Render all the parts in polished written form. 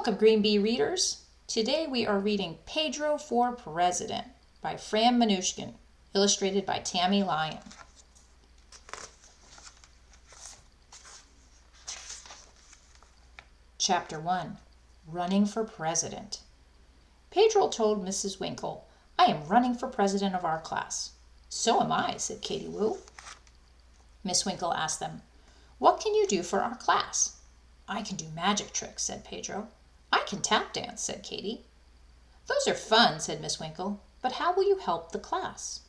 Welcome, Green Bee readers. Today we are reading Pedro for President by Fran Manushkin, illustrated by Tammy Lyon. Chapter 1. Running for President. Pedro told Mrs. Winkle, "I am running for president of our class." "So am I," said Katie Woo. Miss Winkle asked them, "What can you do for our class?" "I can do magic tricks," said Pedro. "I can tap dance," said Katie. "Those are fun," said Miss Winkle, "but how will you help the class?"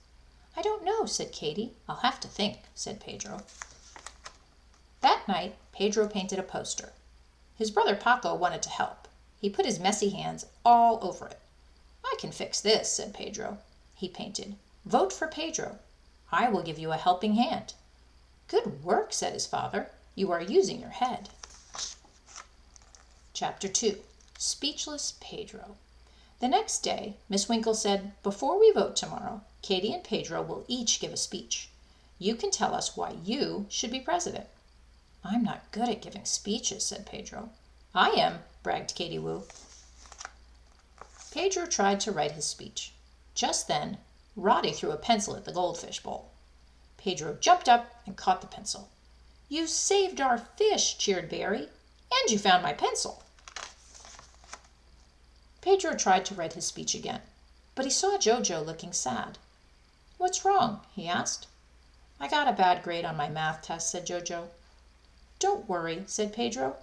"I don't know," said Katie. "I'll have to think," said Pedro. That night, Pedro painted a poster. His brother Paco wanted to help. He put his messy hands all over it. "I can fix this," said Pedro. He painted, "Vote for Pedro. I will give you a helping hand." "Good work," said his father. "You are using your head." Chapter 2. Speechless Pedro. The next day, Miss Winkle said, "Before we vote tomorrow, Katie and Pedro will each give a speech. You can tell us why you should be president." "I'm not good at giving speeches," said Pedro. "I am," bragged Katie Woo. Pedro tried to write his speech. Just then, Roddy threw a pencil at the goldfish bowl. Pedro jumped up and caught the pencil. "You saved our fish," cheered Barry, "and you found my pencil." Pedro tried to write his speech again, but he saw Jojo looking sad. "What's wrong?" he asked. "I got a bad grade on my math test," said Jojo. "Don't worry," said Pedro.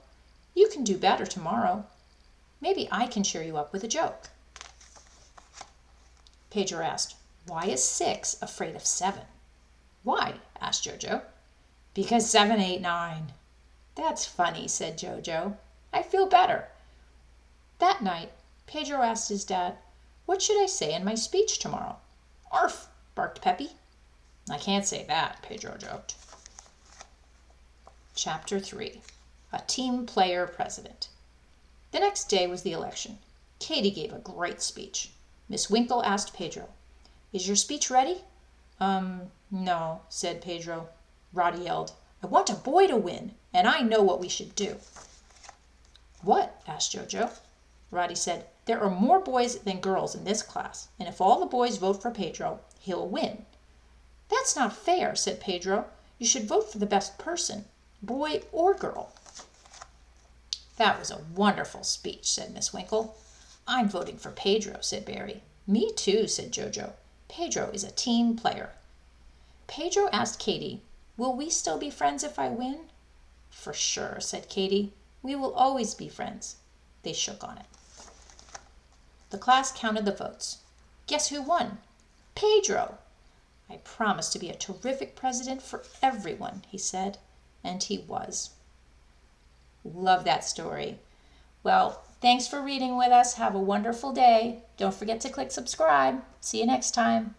"You can do better tomorrow. Maybe I can cheer you up with a joke." Pedro asked, "Why is 6 afraid of 7? "Why?" asked Jojo. "Because 7, 8, 9. "That's funny," said Jojo. "I feel better." That night, Pedro asked his dad, "What should I say in my speech tomorrow?" "Arf!" barked Peppy. "I can't say that," Pedro joked. Chapter 3. A Team Player President. The next day was the election. Katie gave a great speech. Miss Winkle asked Pedro, "Is your speech ready?" No," said Pedro. Roddy yelled, "I want a boy to win, and I know what we should do." "What?" asked Jojo. Roddy said, "There are more boys than girls in this class, and if all the boys vote for Pedro, he'll win." "That's not fair," said Pedro. "You should vote for the best person, boy or girl." "That was a wonderful speech," said Miss Winkle. "I'm voting for Pedro," said Barry. "Me too," said Jojo. "Pedro is a team player." Pedro asked Katie, "Will we still be friends if I win?" "For sure," said Katie. "We will always be friends." They shook on it. The class counted the votes. Guess who won? Pedro! "I promised to be a terrific president for everyone," he said, and he was. Love that story. Well, thanks for reading with us. Have a wonderful day. Don't forget to click subscribe. See you next time.